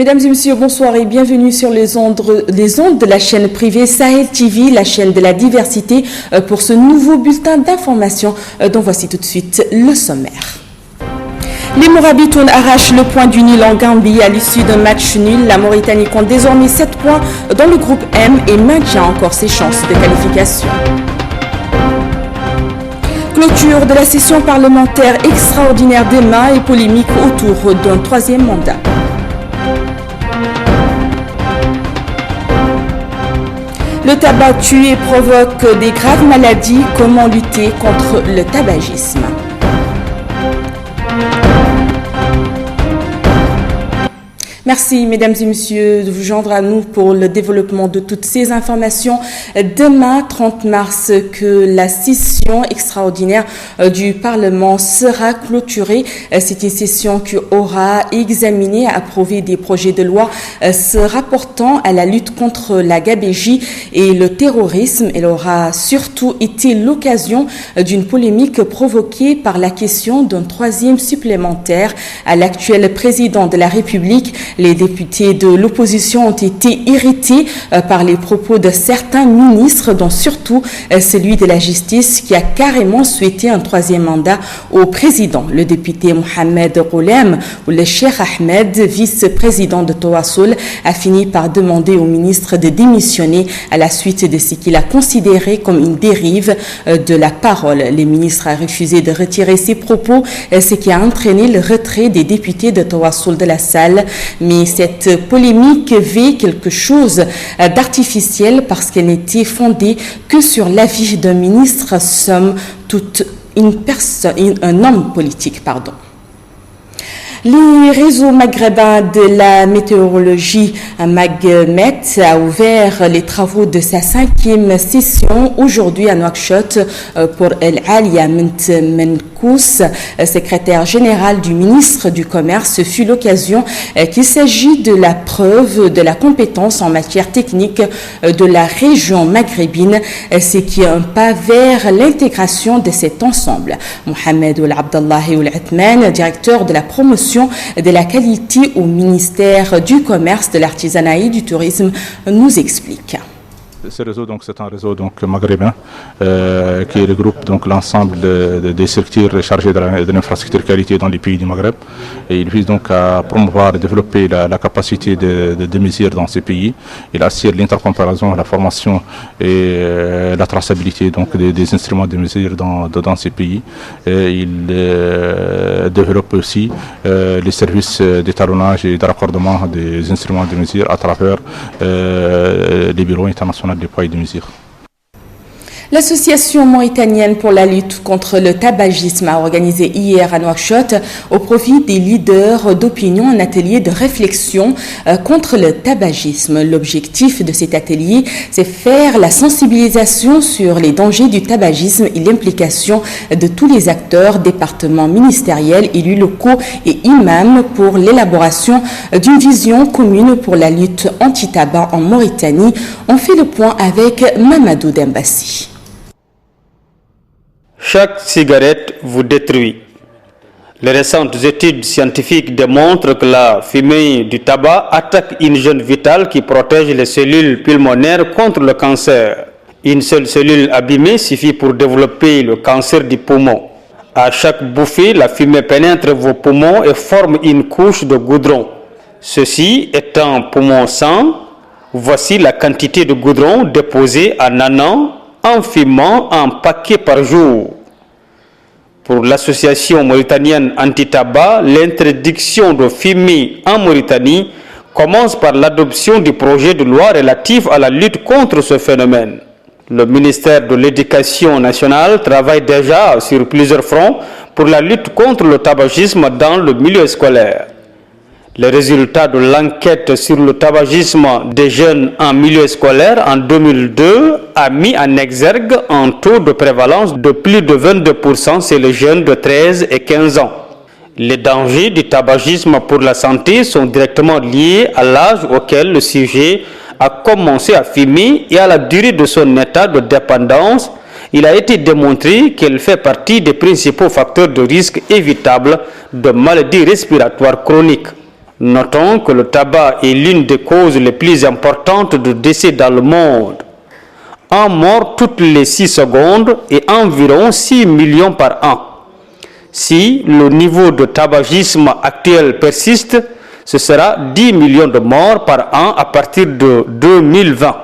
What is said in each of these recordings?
Mesdames et messieurs, bonsoir et bienvenue sur les ondes de la chaîne privée Sahel TV, la chaîne de la diversité, pour ce nouveau bulletin d'information dont voici tout de suite le sommaire. Les Morabitoun arrachent le point du nul en Gambie à l'issue d'un match nul. La Mauritanie compte désormais 7 points dans le groupe M et maintient encore ses chances de qualification. Clôture de la session parlementaire extraordinaire demain et polémique autour d'un troisième mandat. Le tabac tue et provoque des graves maladies. Comment lutter contre le tabagisme? Merci, mesdames et messieurs, de vous joindre à nous pour le développement de toutes ces informations. Demain, 30 mars, que la session extraordinaire du Parlement sera clôturée. C'est une session qui aura examiné et approuvé des projets de loi se rapportant à la lutte contre la gabegie et le terrorisme. Elle aura surtout été l'occasion d'une polémique provoquée par la question d'un troisième supplémentaire à l'actuel président de la République. Les députés de l'opposition ont été irrités par les propos de certains ministres, dont surtout celui de la justice qui a carrément souhaité un troisième mandat au président. Le député Mohamed Roulem ou le Cheikh Ahmed, vice-président de Tawassul, a fini par demander au ministre de démissionner à la suite de ce qu'il a considéré comme une dérive de la parole. Le ministre a refusé de retirer ses propos, ce qui a entraîné le retrait des députés de Tawassul de la salle. Mais cette polémique avait quelque chose d'artificiel parce qu'elle n'était fondée que sur l'avis d'un ministre, somme toute un homme politique, pardon. Les réseaux maghrébins de la météorologie Magmet a ouvert les travaux de sa 5e session aujourd'hui à Nouakchott pour El Alia Menkous, secrétaire général du ministre du Commerce. Ce fut l'occasion qu'il s'agit de la preuve de la compétence en matière technique de la région maghrébine, ce qui est un pas vers l'intégration de cet ensemble. Mohamed Oul Abdallahi Oul Atman, directeur de la promotion de la qualité au ministère du Commerce, de l'Artisanat et du Tourisme, nous explique. Ce réseau, c'est un réseau maghrébin qui regroupe l'ensemble des structures chargées de l'infrastructure qualité dans les pays du Maghreb. Et il vise à promouvoir et développer la capacité de mesure dans ces pays. Il assure l'intercomparaison, la formation et la traçabilité des instruments de mesure dans ces pays. Et il développe aussi les services d'étalonnage et de raccordement des instruments de mesure à travers les bureaux internationaux des poids et des mesures. L'Association mauritanienne pour la lutte contre le tabagisme a organisé hier à Nouakchott, au profit des leaders d'opinion, un atelier de réflexion contre le tabagisme. L'objectif de cet atelier, c'est faire la sensibilisation sur les dangers du tabagisme et l'implication de tous les acteurs, départements ministériels, élus locaux et imams pour l'élaboration d'une vision commune pour la lutte anti-tabac en Mauritanie. On fait le point avec Mamadou Dembassi. Chaque cigarette vous détruit. Les récentes études scientifiques démontrent que la fumée du tabac attaque une jeune vitale qui protège les cellules pulmonaires contre le cancer. Une seule cellule abîmée suffit pour développer le cancer du poumon. À chaque bouffée, la fumée pénètre vos poumons et forme une couche de goudron. Ceci étant poumon sain, voici la quantité de goudron déposée en un an en fumant un paquet par jour. Pour l'association mauritanienne anti-tabac, l'interdiction de fumer en Mauritanie commence par l'adoption du projet de loi relatif à la lutte contre ce phénomène. Le ministère de l'Éducation nationale travaille déjà sur plusieurs fronts pour la lutte contre le tabagisme dans le milieu scolaire. Les résultats de l'enquête sur le tabagisme des jeunes en milieu scolaire en 2002 a mis en exergue un taux de prévalence de plus de 22% chez les jeunes de 13 et 15 ans. Les dangers du tabagisme pour la santé sont directement liés à l'âge auquel le sujet a commencé à fumer et à la durée de son état de dépendance. Il a été démontré qu'elle fait partie des principaux facteurs de risque évitables de maladies respiratoires chroniques. Notons que le tabac est l'une des causes les plus importantes de décès dans le monde. Un mort toutes les 6 secondes et environ 6 millions par an. Si le niveau de tabagisme actuel persiste, ce sera 10 millions de morts par an à partir de 2020.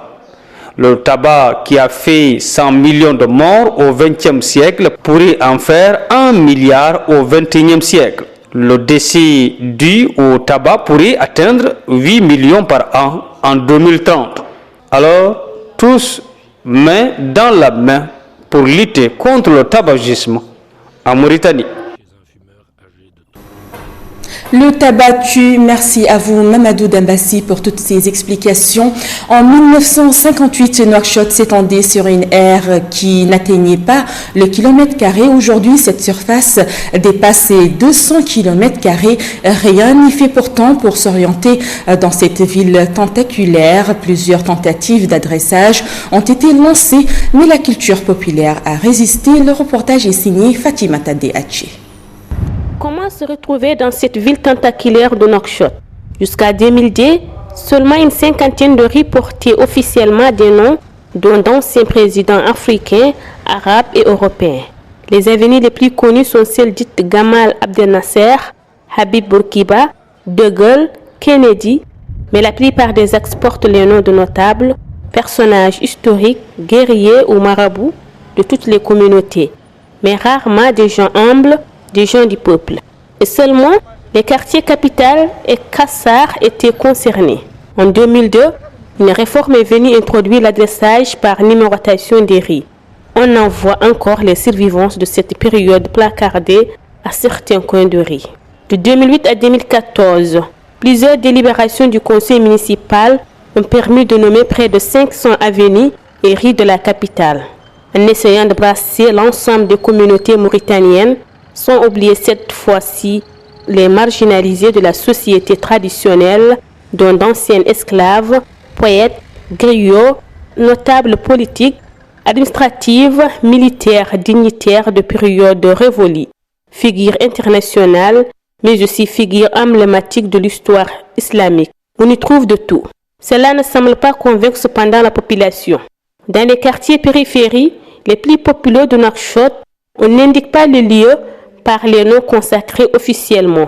Le tabac qui a fait 100 millions de morts au XXe siècle pourrait en faire 1 milliard au XXIe siècle. Le décès dû au tabac pourrait atteindre 8 millions par an en 2030. Alors, tous main dans la main pour lutter contre le tabagisme en Mauritanie. Le tabac tue. Merci à vous, Mamadou Dambassi, pour toutes ces explications. En 1958, Nouakchott s'étendait sur une aire qui n'atteignait pas le kilomètre carré. Aujourd'hui, cette surface dépasse 200 kilomètres carrés. Rien n'y fait pourtant pour s'orienter dans cette ville tentaculaire. Plusieurs tentatives d'adressage ont été lancées, mais la culture populaire a résisté. Le reportage est signé Fatima Tade Haché. Comment se retrouver dans cette ville tentaculaire de Nouakchott? Jusqu'à 2010, seulement une cinquantaine de rues portaient officiellement des noms d'anciens présidents africains, arabes et européens. Les avenues les plus connues sont celles dites Gamal Abdel Nasser, Habib Bourguiba, De Gaulle, Kennedy, mais la plupart des axes portent les noms de notables, personnages historiques, guerriers ou marabouts de toutes les communautés, mais rarement des gens humbles, des gens du peuple. Et seulement les quartiers capitales et Kassar étaient concernés. En 2002, une réforme est venue introduire l'adressage par numérotation des rues. On en voit encore les survivances de cette période placardée à certains coins de rue. De 2008 à 2014, plusieurs délibérations du conseil municipal ont permis de nommer près de 500 avenues et rues de la capitale. En essayant de brasser l'ensemble des communautés mauritaniennes, sans oublier cette fois-ci les marginalisés de la société traditionnelle, dont d'anciens esclaves, poètes, griots, notables politiques, administratifs, militaires, dignitaires de périodes révolues, figures internationales, mais aussi figures emblématiques de l'histoire islamique. On y trouve de tout. Cela ne semble pas convaincre cependant la population. Dans les quartiers périphériques les plus populaires de Nouakchott, on n'indique pas le lieu par les noms consacrés officiellement.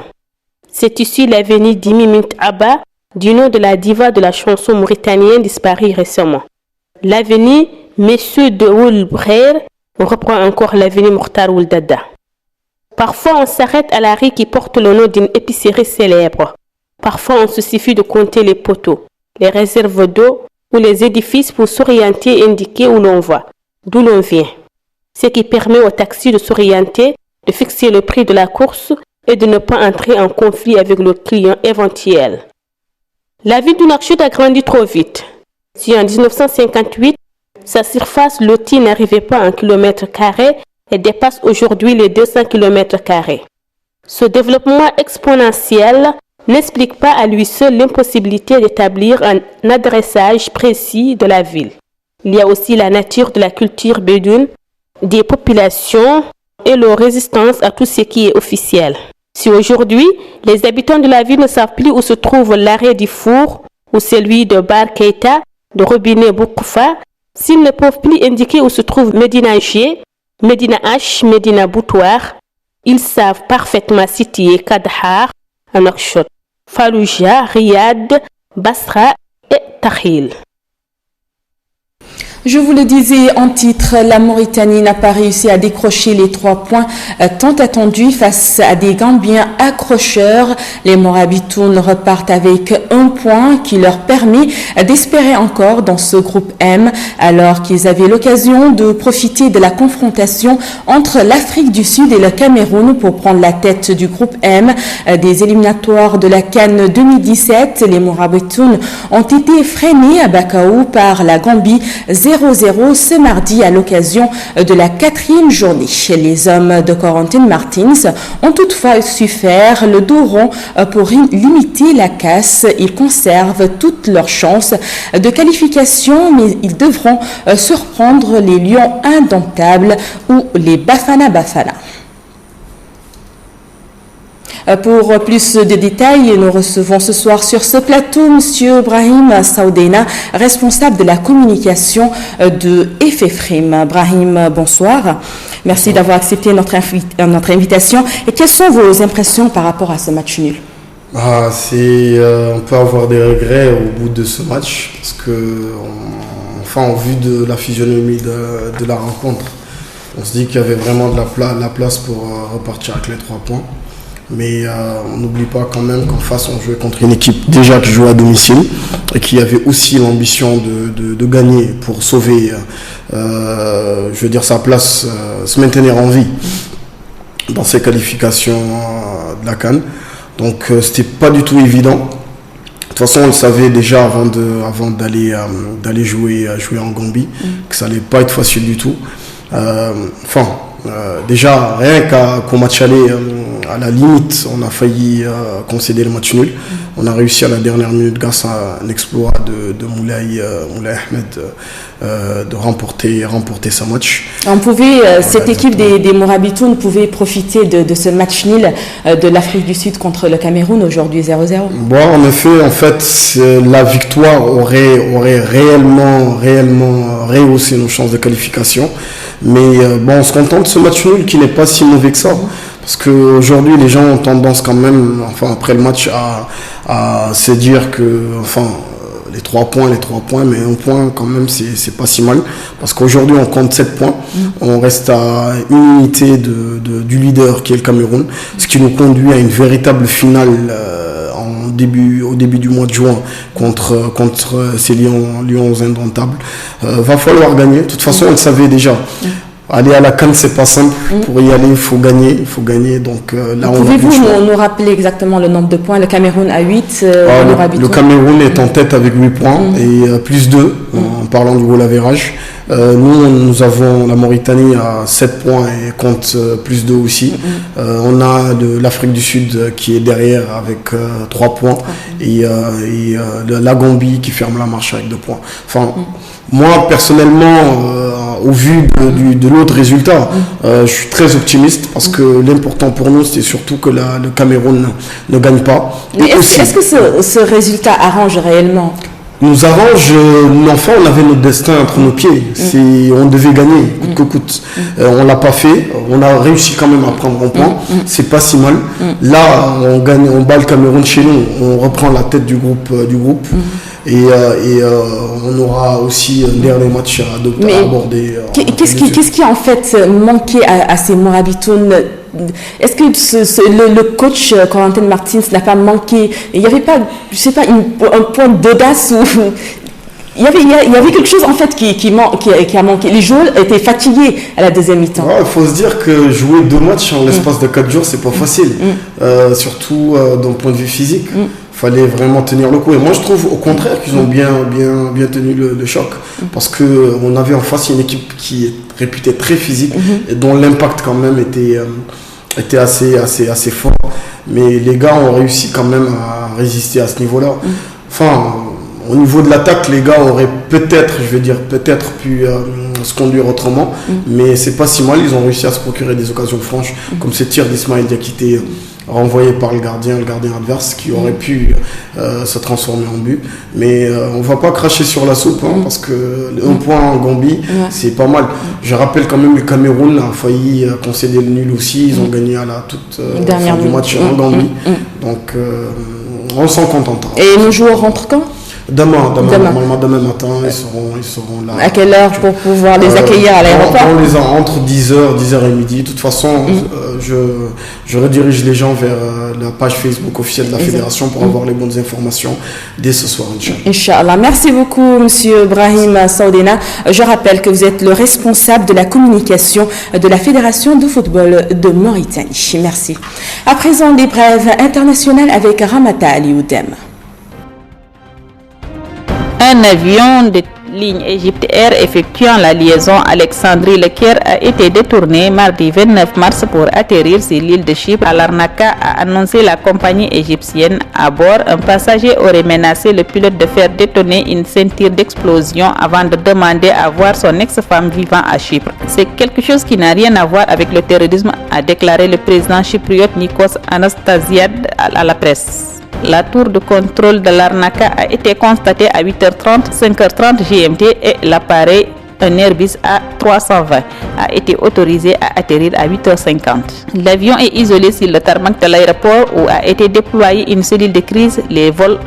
C'est ici l'avenue Dimi Mint Abba, du nom de la diva de la chanson mauritanienne disparue récemment. L'avenue Messieurs de Oulbrer reprend encore l'avenue Mokhtar Ould Dadda. Parfois, on s'arrête à la rue qui porte le nom d'une épicerie célèbre. Parfois, on se suffit de compter les poteaux, les réserves d'eau ou les édifices pour s'orienter et indiquer où l'on va, d'où l'on vient. Ce qui permet au taxi de s'orienter, de fixer le prix de la course et de ne pas entrer en conflit avec le client éventuel. La ville de Nouakchott a grandi trop vite. Si en 1958, sa surface lotie n'arrivait pas à 1 km², elle dépasse aujourd'hui les 200 km². Ce développement exponentiel n'explique pas à lui seul l'impossibilité d'établir un adressage précis de la ville. Il y a aussi la nature de la culture bédouine, des populations et leur résistance à tout ce qui est officiel. Si aujourd'hui, les habitants de la ville ne savent plus où se trouve l'arrêt du four ou celui de Bar Keita, de Robinet Boukoufa, s'ils ne peuvent plus indiquer où se trouve Medina G, Medina H, Medina Boutoir, ils savent parfaitement situer Kadhar, Nouakchott, Fallujah, Riyad, Basra et Takhil. Je vous le disais en titre, la Mauritanie n'a pas réussi à décrocher les 3 points tant attendus face à des Gambiens accrocheurs. Les Morabitoun repartent avec 1 point qui leur permet d'espérer encore dans ce groupe M, alors qu'ils avaient l'occasion de profiter de la confrontation entre l'Afrique du Sud et le Cameroun pour prendre la tête du groupe M des éliminatoires de la CAN 2017. Les Morabitoun ont été freinés à Bakaou par la Gambie 0-0 ce mardi à l'occasion de la 4e journée. Les hommes de Corentin Martins ont toutefois su faire le dos rond pour limiter la casse. Ils conservent toutes leurs chances de qualification, mais ils devront surprendre les Lions indomptables ou les Bafana Bafana. Pour plus de détails, nous recevons ce soir sur ce plateau M. Brahim Saoudena, responsable de la communication de FFRIM. Brahim, bonsoir. Merci d'avoir accepté notre invitation. Et quelles sont vos impressions par rapport à ce match nul? On peut avoir des regrets au bout de ce match parce que, au vu de la physionomie de la rencontre, on se dit qu'il y avait vraiment de la place pour repartir avec les 3 points. Mais on n'oublie pas quand même qu'en face, on jouait contre une équipe déjà qui jouait à domicile et qui avait aussi l'ambition de gagner pour sauver, sa place, se maintenir en vie dans ces qualifications de la CAN. Donc c'était pas du tout évident. De toute façon, on le savait déjà avant d'aller jouer en Gambie, que ça allait pas être facile du tout. Déjà, rien qu'au match aller, à la limite, on a failli concéder le match nul. On a réussi à la dernière minute, grâce à un exploit de Moulay Ahmed, de remporter ce match. Cette équipe des Morabitoun pouvait profiter de ce match nul de l'Afrique du Sud contre le Cameroun, aujourd'hui 0-0. Bon, en effet, la victoire aurait réellement rehaussé nos chances de qualification. Mais on se contente de ce match nul qui n'est pas si mauvais que ça. Parce qu'aujourd'hui, les gens ont tendance quand même, après le match, à se dire que, les 3 points, mais un point quand même, c'est pas si mal. Parce qu'aujourd'hui, on compte 7 points. On reste à une unité du leader qui est le Cameroun. Ce qui nous conduit à une véritable finale au début du mois de juin contre ces Lions indomptables. Va falloir gagner. De toute façon, on le savait déjà. Aller à la CAN, c'est pas simple. Pour y aller, il faut gagner. Donc là, pouvez-vous nous rappeler exactement le nombre de points? Le Cameroun a 8. Le Cameroun est en tête avec 8 points et plus 2 en parlant du goal average. Nous avons la Mauritanie à 7 points et compte plus 2 aussi. On a l'Afrique du Sud qui est derrière avec 3 points et la Gambie qui ferme la marche avec 2 points. Moi, personnellement, au vu de l'autre résultat, je suis très optimiste parce que l'important pour nous, c'est surtout que le Cameroun ne gagne pas. Mais est-ce que ce résultat arrange réellement? Nous arrange, on avait notre destin entre nos pieds. On devait gagner, coûte que coûte. On l'a pas fait. On a réussi quand même à prendre un point. C'est pas si mal. Là, on bat le Cameroun chez nous. On reprend la tête du groupe. Et on aura aussi un dernier match à aborder. Qu'est-ce qui a en fait manqué à ces Morabitoun? Est-ce que le coach Corentin Martins n'a pas manqué? Il n'y avait pas, un point d'audace ou il y avait quelque chose en fait qui a manqué. Les joueurs étaient fatigués à la deuxième mi-temps. Il faut se dire que jouer 2 matchs en l'espace de 4 jours, c'est pas facile, surtout d'un point de vue physique. Fallait vraiment tenir le coup. Et moi, je trouve au contraire qu'ils ont bien tenu le choc. Parce qu'on avait en face une équipe qui est réputée très physique et dont l'impact quand même était assez fort. Mais les gars ont réussi quand même à résister à ce niveau-là. Au niveau de l'attaque, les gars auraient peut-être pu se conduire autrement. Mais c'est pas si mal. Ils ont réussi à se procurer des occasions franches, comme ce tir d'Ismaël Diakité renvoyé par le gardien adverse qui aurait pu se transformer en but. Mais on va pas cracher sur la soupe parce que un point en Gambie, c'est pas mal. Je rappelle quand même le Cameroun a failli concéder le nul aussi. Ils ont gagné à la toute fin du match en Gambie. Donc on s'en contentera. Et nos joueurs rentrent quand? Demain matin, ils seront là. À quelle heure pour pouvoir les accueillir à l'aéroport? On les a entre 10h et midi. De toute façon, je redirige les gens vers la page Facebook officielle de la Fédération pour avoir les bonnes informations dès ce soir, Inch'Allah. Merci beaucoup, Monsieur Brahim Saoudena. Je rappelle que vous êtes le responsable de la communication de la Fédération de football de Mauritanie. Merci. À présent, les brèves internationales avec Ramata Alioudem. Un avion de ligne Égypte Air effectuant la liaison Alexandrie-Le Caire a été détournée mardi 29 mars pour atterrir sur l'île de Chypre. À Larnaca, a annoncé la compagnie égyptienne. À bord, un passager aurait menacé le pilote de faire détonner une ceinture d'explosion avant de demander à voir son ex-femme vivant à Chypre. C'est quelque chose qui n'a rien à voir avec le terrorisme, a déclaré le président chypriote Nikos Anastasiades à la presse. La tour de contrôle de Larnaca a été constatée à 8h30, 5h30 GMT et l'appareil, un Airbus A320, a été autorisé à atterrir à 8h50. L'avion est isolé sur le tarmac de l'aéroport où a été déployée une cellule de crise. Les vols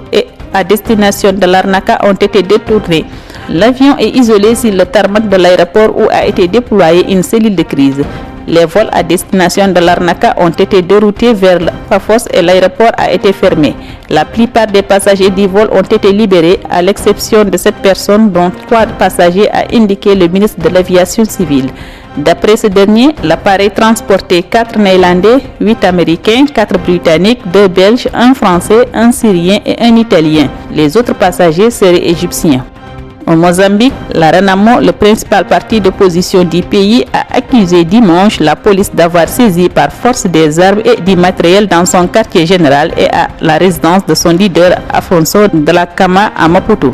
à destination de Larnaca ont été détournés. L'avion est isolé sur le tarmac de l'aéroport où a été déployée une cellule de crise. Les vols à destination de Larnaca ont été déroutés vers Paphos et l'aéroport a été fermé. La plupart des passagers du vol ont été libérés, à l'exception de 7 personnes, dont 3 passagers, a indiqué le ministre de l'Aviation civile. D'après ce dernier, l'appareil transportait 4 Néerlandais, 8 Américains, 4 Britanniques, 2 Belges, 1 Français, 1 Syrien et 1 Italien. Les autres passagers seraient égyptiens. Au Mozambique, la Renamo, le principal parti d'opposition du pays, a accusé dimanche la police d'avoir saisi par force des armes et du matériel dans son quartier général et à la résidence de son leader Afonso de la Cama à Maputo.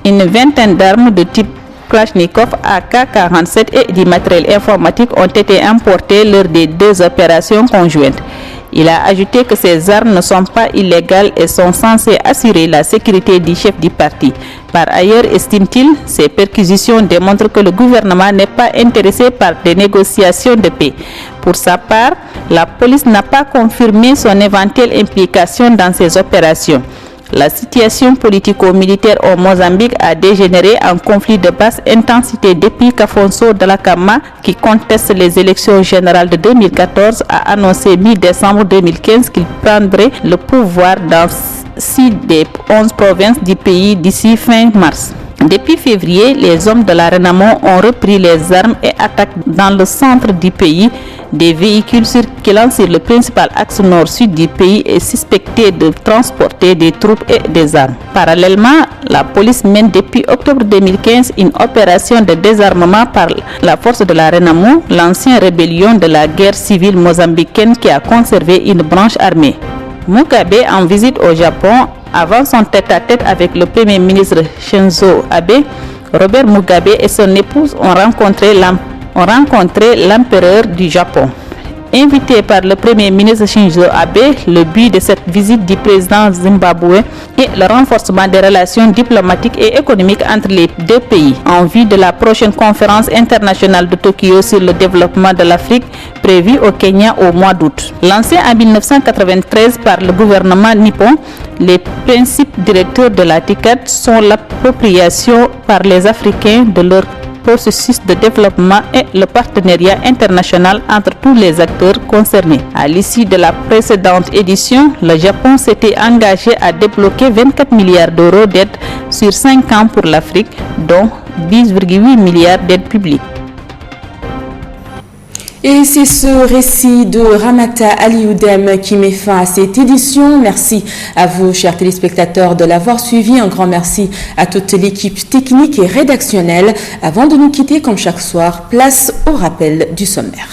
Une vingtaine d'armes de type Kalachnikov, AK-47 et du matériel informatique ont été importés lors des 2 opérations conjointes. Il a ajouté que ces armes ne sont pas illégales et sont censées assurer la sécurité du chef du parti. Par ailleurs, estime-t-il, ces perquisitions démontrent que le gouvernement n'est pas intéressé par des négociations de paix. Pour sa part, la police n'a pas confirmé son éventuelle implication dans ces opérations. La situation politico-militaire au Mozambique a dégénéré en conflit de basse intensité depuis qu'Afonso de la Cama, qui conteste les élections générales de 2014, a annoncé mi-décembre 2015 qu'il prendrait le pouvoir dans 6 des 11 provinces du pays d'ici fin mars. Depuis février, les hommes de la Renamo ont repris les armes et attaquent dans le centre du pays. Des véhicules circulant sur le principal axe nord-sud du pays est suspecté de transporter des troupes et des armes. Parallèlement, la police mène depuis octobre 2015 une opération de désarmement par la force de la Renamo, l'ancienne rébellion de la guerre civile mozambicaine qui a conservé une branche armée. Mugabe, en visite au Japon, avant son tête-à-tête avec le premier ministre Shinzo Abe, Robert Mugabe et son épouse ont rencontré l'empereur du Japon. Invité par le premier ministre Shinzo Abe, le but de cette visite du président zimbabwe est le renforcement des relations diplomatiques et économiques entre les 2 pays en vue de la prochaine conférence internationale de Tokyo sur le développement de l'Afrique prévue au Kenya au mois d'août. Lancé en 1993 par le gouvernement nippon, les principes directeurs de la TICAD sont l'appropriation par les Africains de leur processus de développement et le partenariat international entre tous les acteurs concernés. À l'issue de la précédente édition, le Japon s'était engagé à débloquer 24 milliards d'euros d'aide sur 5 ans pour l'Afrique, dont 10,8 milliards d'aides publiques. Et c'est ce récit de Ramata Alioudem qui met fin à cette édition. Merci à vous, chers téléspectateurs, de l'avoir suivi. Un grand merci à toute l'équipe technique et rédactionnelle. Avant de nous quitter, comme chaque soir, place au rappel du sommaire.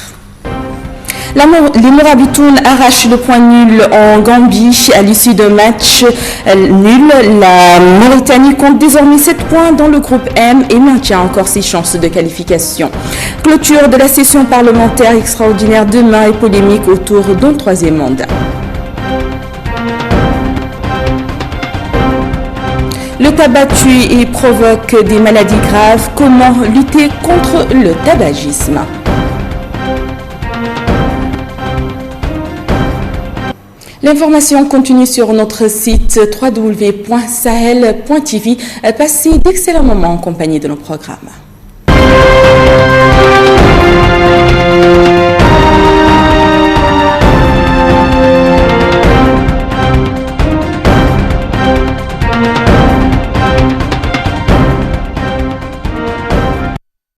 Les Morabitoun arrachent le point nul en Gambie à l'issue d'un match nul. La Mauritanie compte désormais 7 points dans le groupe M et maintient encore ses chances de qualification. Clôture de la session parlementaire extraordinaire demain et polémique autour d'un 3e mandat. Le tabac tue et provoque des maladies graves. Comment lutter contre le tabagisme ? L'information continue sur notre site www.sahel.tv. Passez d'excellents moments en compagnie de nos programmes.